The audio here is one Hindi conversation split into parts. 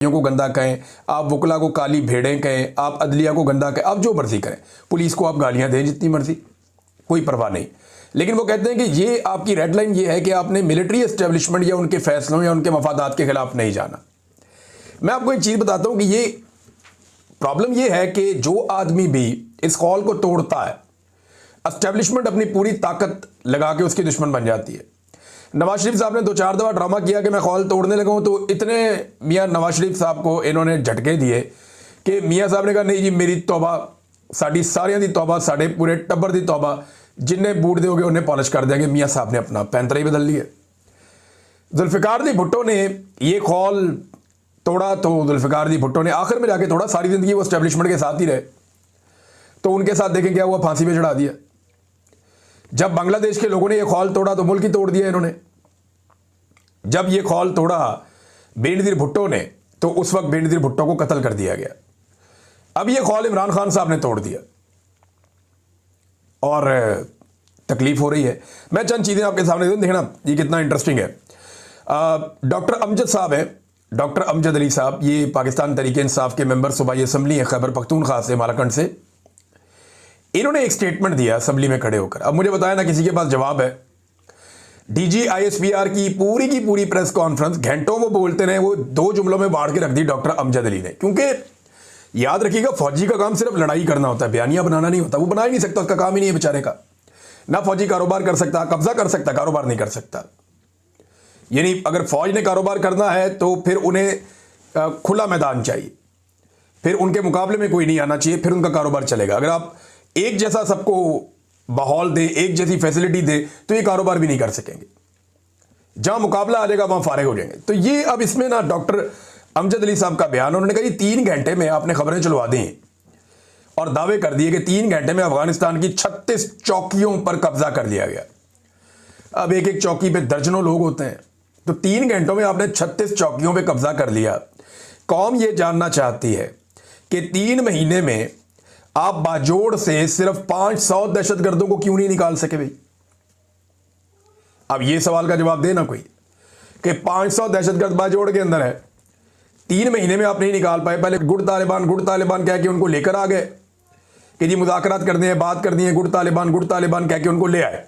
को गंदा कहें, आप वकला को काली भेड़ें कहें, आप अदलिया को गंदा कहें, आप जो मर्जी करें, पुलिस को आप गालियां दें जितनी मर्जी, कोई परवाह नहीं। लेकिन वो कहते हैं कि ये आपकी रेड लाइन ये है कि आपने मिलिट्री एस्टेब्लिशमेंट या उनके फैसलों या उनके मफादात के खिलाफ नहीं जाना। मैं आपको एक चीज़ बताता हूं कि ये प्रॉब्लम ये है कि जो आदमी भी इस कॉल को तोड़ता है, एस्टेब्लिशमेंट अपनी पूरी ताकत लगा के उसकी दुश्मन बन जाती है। नवाज शरीफ साहब ने 2-4 दफ़ा ड्रामा किया कि मैं कॉल तोड़ने लगा हूं, तो इतने मियाँ नवाज शरीफ साहब को इन्होंने झटके दिए कि मियाँ साहब ने कहा नहीं जी मेरी तौबा, साड़ी सारियां दी तौबा, साढ़े पूरे टब्बर दी तौबा, जिन्हें बूट दोगे उन्हें पॉलिश कर देंगे। मियाँ साहब ने अपना पैंतरा ही बदल लिया। जुल्फ़िकार दी भुट्टो ने ये कॉल तोड़ा तो जुल्फ़िकार दी भुट्टो ने आखिर में जाके तोड़ा, सारी ज़िंदगी वो एस्टेब्लिशमेंट के साथ ही रहे, तो उनके साथ देखें क्या हुआ, फांसी पे चढ़ा दिया। जब बांग्लादेश के लोगों ने ये कॉल तोड़ा तो मुल्क ही तोड़ दिया इन्होंने। जब ये कॉल तोड़ा बेनज़ीर भुट्टो ने तो उस वक्त बेनज़ीर भुट्टो को कत्ल कर दिया गया। अब ये कॉल इमरान खान साहब ने तोड़ दिया और तकलीफ हो रही है। मैं चंद चीज़ें आपके सामने दूं, देखना ये कितना इंटरेस्टिंग है। डॉक्टर अमजद साहब हैं, डॉक्टर अमजद अली साहब, ये पाकिस्तान तहरीक इंसाफ के मेंबर सूबाई असम्बली हैं खैबर पख्तूनख्वा से, मालाकंड से। इन्होंने एक स्टेटमेंट दिया असम्बली में खड़े होकर। अब मुझे बताया ना किसी के पास जवाब है। डीजी आईएसपीआर की पूरी प्रेस कॉन्फ्रेंस घंटों वो बोलते रहे, वो 2 जुमलों में बांट के रख दी डॉक्टर अमजद अली ने। क्योंकि याद रखिएगा फौजी का काम सिर्फ लड़ाई करना होता है, बयानियां बनाना नहीं होता। वो बना ही नहीं सकता, उसका काम ही नहीं है बेचारे का। ना फौजी कारोबार कर सकता, कब्जा कर सकता, कारोबार नहीं कर सकता। यानी अगर फौज ने कारोबार करना है तो फिर उन्हें खुला मैदान चाहिए, फिर उनके मुकाबले में कोई नहीं आना चाहिए, फिर उनका कारोबार चलेगा। अगर आप एक जैसा सबको माहौल दे, एक जैसी फैसिलिटी दे, तो ये कारोबार भी नहीं कर सकेंगे। जहां मुकाबला आ जाएगा वहां फारिग हो जाएंगे। तो ये अब इसमें ना डॉक्टर अमजद अली साहब का बयान, उन्होंने कहा 3 घंटे में आपने खबरें चलवा दी और दावे कर दिए कि 3 घंटे में अफगानिस्तान की 36 चौकियों पर कब्जा कर लिया गया। अब एक एक चौकी पे दर्जनों लोग होते हैं, तो 3 घंटों में आपने 36 चौकियों पे कब्जा कर लिया। कौम ये जानना चाहती है कि 3 महीने में आप बाजोड़ से सिर्फ 500 दहशतगर्दों को क्यों नहीं निकाल सके भाई? अब ये सवाल का जवाब देना कोई कि 500 दहशतगर्द बाजोड़ के अंदर है, 3 महीने में आप नहीं निकाल पाए। पहले गुड़ तालिबान कह के उनको लेकर आ गए कि जी मुज़ाकरात करनी है, बात करनी है, गुड़ तालिबान कह के उनको ले आए।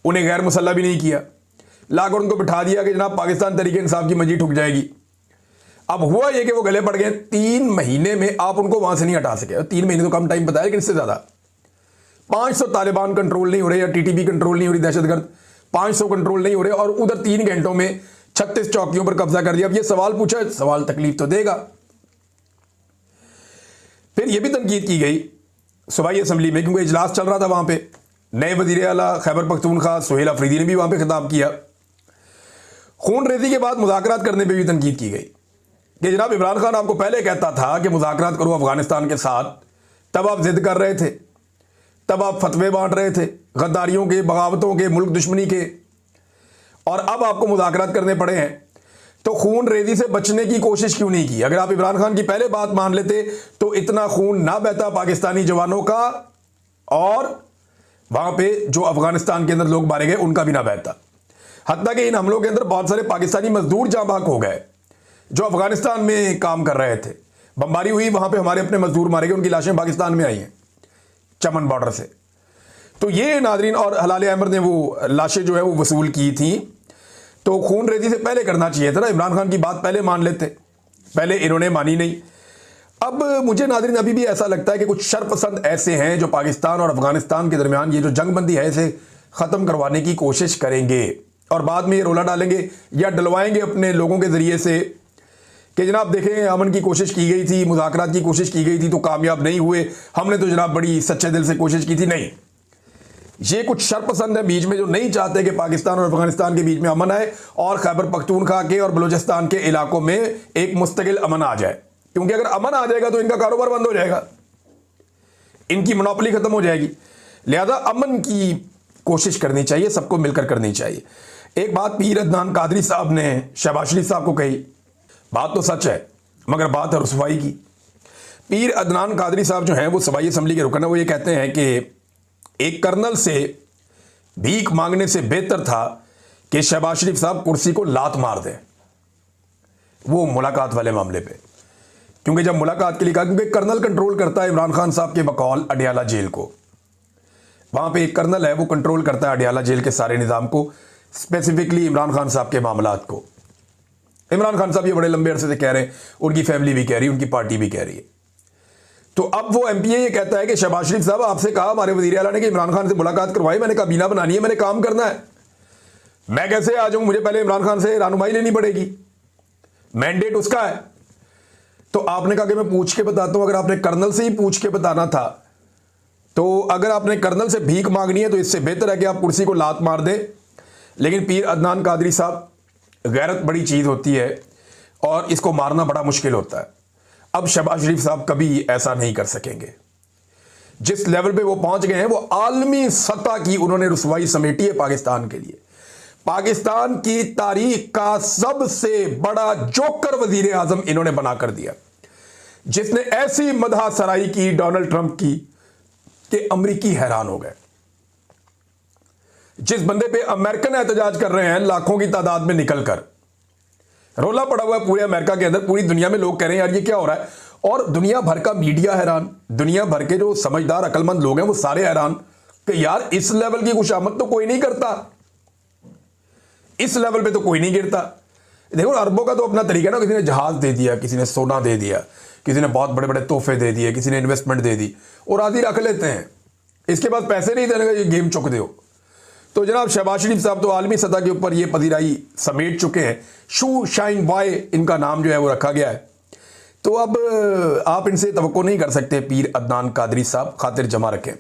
उन्हें गैर मुसल्ला भी नहीं किया, लाकर उनको बिठा दिया कि जनाब पाकिस्तान तहरीक इंसाफ की मंजी ठुक जाएगी। अब हुआ ये कि वो गले पड़ गए। 3 महीने में आप उनको वहां से नहीं हटा सके। 3 महीने तो कम टाइम बताया, लेकिन इससे ज्यादा 500 तालिबान कंट्रोल नहीं हो रहे या टीटीपी कंट्रोल नहीं हो रही, दहशतगर्द 500 कंट्रोल नहीं हो रहे, और उधर 3 घंटों में 36 चौकियों पर कब्जा कर दिया। अब ये सवाल पूछा, सवाल तकलीफ तो देगा। फिर यह भी तनकीद की गई सूबाई असम्बली में, क्योंकि इजलास चल रहा था वहां पे। नए वजीर आला खैबर पख्तूनख्वा सुहेल अफरीदी ने भी वहां पे खिताब किया। खून रेजी के बाद मुज़ाकरात करने पर भी तनकीद की गई कि जनाब इमरान खान आपको पहले कहता था कि मुज़ाकरात करो अफगानिस्तान के साथ, तब आप जिद कर रहे थे, तब आप फतवे बांट रहे थे गद्दारियों के, बगावतों के, मुल्क दुश्मनी के, और अब आपको मुज़ाकरात करने पड़े हैं। तो खून रेजी से बचने की कोशिश क्यों नहीं की? अगर आप इमरान खान की पहले बात मान लेते तो इतना खून ना बहता पाकिस्तानी जवानों का, और वहां पे जो अफगानिस्तान के अंदर लोग मारे गए उनका भी ना बहता। हत्ता कि इन हमलों के अंदर बहुत सारे पाकिस्तानी मजदूर जाँ बाक हो गए जो अफगानिस्तान में काम कर रहे थे। बमबारी हुई, वहां पे हमारे अपने मजदूर मारे गए, उनकी लाशें पाकिस्तान में आई हैं चमन बॉर्डर से। तो ये नादरीन, और हलाल अहमद ने वो लाशें जो है वो वसूल की थी। तो खून रेजी से पहले करना चाहिए था ना, इमरान खान की बात पहले मान लेते, पहले इन्होंने मानी नहीं। अब मुझे नादरीन अभी भी ऐसा लगता है कि कुछ शरपसंद ऐसे हैं जो पाकिस्तान और अफगानिस्तान के दरमियान ये जो जंगबंदी है इसे ख़त्म करवाने की कोशिश करेंगे, और बाद में ये रोला डालेंगे या डलवाएंगे अपने लोगों के ज़रिए से कि जनाब देखें अमन की कोशिश की गई थी, मुज़ाकरात की कोशिश की गई थी तो कामयाब नहीं हुए, हमने तो जनाब बड़ी सच्चे दिल से कोशिश की थी। नहीं, ये कुछ शरपसंद है बीच में जो नहीं चाहते कि पाकिस्तान और अफगानिस्तान के बीच में अमन आए और खैबर पख्तूनख्वा के और बलूचिस्तान के इलाकों में एक मुस्तकिल अमन आ जाए। क्योंकि अगर अमन आ जाएगा तो इनका कारोबार बंद हो जाएगा, इनकी मोनोपोली खत्म हो जाएगी। लिहाजा अमन की कोशिश करनी चाहिए, सबको मिलकर करनी चाहिए। एक बात पीर अदनान कादरी साहब ने शहबाज शरीफ साहब को कही, बात तो सच है मगर बात है रुसवाई की। पीर अदनान कादरी साहब जो हैं वो सूबाई असम्बली के रुकन है, वो ये कहते हैं कि एक कर्नल से भीख मांगने से बेहतर था कि शहबाज शरीफ साहब कुर्सी को लात मार दें। वो मुलाकात वाले मामले पे, क्योंकि जब मुलाकात के लिए कहा, क्योंकि कर्नल कंट्रोल करता है इमरान खान साहब के बकौल अडियाला जेल को। वहाँ पे एक कर्नल है, वो कंट्रोल करता है अडियाला जेल के सारे निज़ाम को, स्पेसिफिकली इमरान खान साहब के मामलात को। इमरान खान साहब ये बड़े लंबे अरसे से कह रहे हैं, उनकी फैमिली भी कह रही है, उनकी पार्टी भी कह रही है। तो अब वो एमपीए ये कहता है कि शहबाज शरीफ साहब आपसे कहा हमारे वज़ीर आला ने कि इमरान खान से मुलाकात करवाई, मैंने काबीना बनानी है, मैंने काम करना है, मैं कैसे आ जाऊं, मुझे पहले इमरान खान से रहनुमाई लेनी पड़ेगी, मैंडेट उसका है। तो आपने कहा कि मैं पूछ के बताता हूं। अगर आपने कर्नल से ही पूछ के बताना था, तो अगर आपने कर्नल से भीख मांगनी है तो इससे बेहतर है कि आप कुर्सी को लात मार दे। लेकिन पीर अदनान कादरी साहब, गैरत बड़ी चीज़ होती है और इसको मारना बड़ा मुश्किल होता है। अब शहबाज शरीफ साहब कभी ऐसा नहीं कर सकेंगे। जिस लेवल पे वो पहुंच गए हैं, वो आलमी सतह की उन्होंने रुसवाई समेटी है पाकिस्तान के लिए। पाकिस्तान की तारीख का सबसे बड़ा जोकर वजीर आजम इन्होंने बनाकर दिया, जिसने ऐसी मदह सराई की डोनाल्ड ट्रंप की कि अमरीकी हैरान हो गए। जिस बंदे पे अमेरिकन एहतजाज कर रहे हैं लाखों की तादाद में निकलकर, रोला पड़ा हुआ है पूरे अमेरिका के अंदर, पूरी दुनिया में लोग कह रहे हैं यार ये क्या हो रहा है, और दुनिया भर का मीडिया हैरान, दुनिया भर के जो समझदार अकलमंद लोग हैं वो सारे हैरान कि यार इस लेवल की खुशामद तो कोई नहीं करता, इस लेवल पे तो कोई नहीं गिरता। देखो अरबों का तो अपना तरीका ना, किसी ने जहाज दे दिया, किसी ने सोना दे दिया, किसी ने बहुत बड़े बड़े तोहफे दे दिए, किसी ने इन्वेस्टमेंट दे दी और आदि रख लेते हैं। इसके बाद पैसे नहीं देने का, ये गेम चुक दो। तो जनाब शहबाज शरीफ साहब तो आलमी सतह के ऊपर ये पजीराई समेट चुके हैं। शू शाइन बॉय इनका नाम जो है वो रखा गया है। तो अब आप इनसे तवक्को नहीं कर सकते पीर अदनान कादरी साहब, खातिर जमा रखें।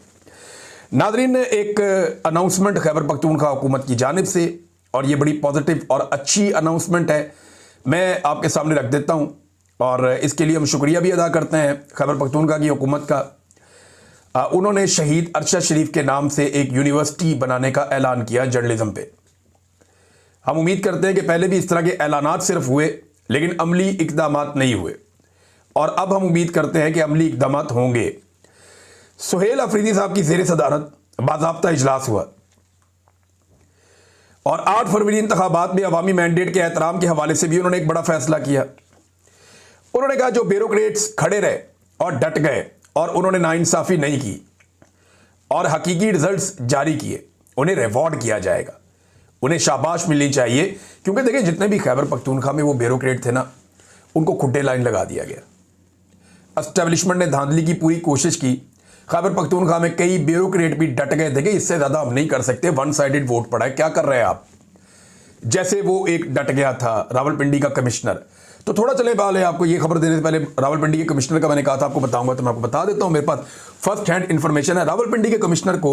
नाजरीन, एक अनाउंसमेंट खैबर पख्तूनख्वा हुकूमत की जानिब से, और ये बड़ी पॉजिटिव और अच्छी अनाउंसमेंट है, मैं आपके सामने रख देता हूँ। और इसके लिए हम शुक्रिया भी अदा करते हैं खैबर पख्तूनख्वा की हुकूमत का। उन्होंने शहीद अरशद शरीफ के नाम से एक यूनिवर्सिटी बनाने का ऐलान किया जर्नलिज्म पे। हम उम्मीद करते हैं कि पहले भी इस तरह के ऐलानात सिर्फ हुए, लेकिन अमली इकदामात नहीं हुए, और अब हम उम्मीद करते हैं कि अमली इकदामात होंगे। सुहेल अफरीदी साहब की ज़ेर सदारत बाज़ाब्ता इजलास हुआ और 8 फरवरी इंतखाबात में अवामी मैंडेट के एहतराम के हवाले से भी उन्होंने एक बड़ा फैसला किया। उन्होंने कहा जो ब्यूरोक्रेट्स खड़े रहे और डट गए और उन्होंने नाइंसाफ़ी नहीं की और हकीकी रिजल्ट्स जारी किए, उन्हें रिवॉर्ड किया जाएगा, उन्हें शाबाश मिलनी चाहिए। क्योंकि देखिए जितने भी खैबर पख्तूनख्वा में वो ब्यूरोक्रेट थे ना, उनको खुट्टे लाइन लगा दिया गया। एस्टेब्लिशमेंट ने धांधली की पूरी कोशिश की। खैबर पख्तूनख्वा में कई ब्यूरोक्रेट भी डट गए, देखिए इससे ज़्यादा हम नहीं कर सकते, वन साइडेड वोट पड़ा है, क्या कर रहे हैं आप। जैसे वो एक डट गया था रावलपिंडी का कमिश्नर। तो थोड़ा चले पहले आपको ये खबर देने से पहले रावलपिंडी के कमिश्नर का मैंने कहा था आपको बताऊंगा, तो मैं आपको बता देता हूं, मेरे पास फर्स्ट हैंड इंफॉर्मेशन है। रावलपिंडी के कमिश्नर को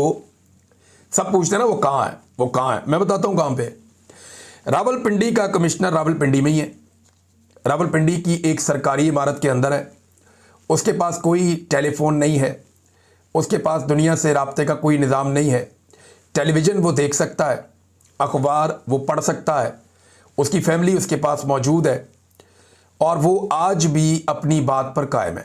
सब पूछते हैं ना वो कहाँ है, वो कहाँ है, मैं बताता हूं कहाँ पे। रावलपिंडी का कमिश्नर रावलपिंडी में ही है। रावलपिंडी की एक सरकारी इमारत के अंदर है। उसके पास कोई टेलीफोन नहीं है, उसके पास दुनिया से राब्ते का कोई निज़ाम नहीं है। टेलीविज़न वो देख सकता है, अखबार वो पढ़ सकता है, उसकी फैमिली उसके पास मौजूद है और वो आज भी अपनी बात पर कायम है।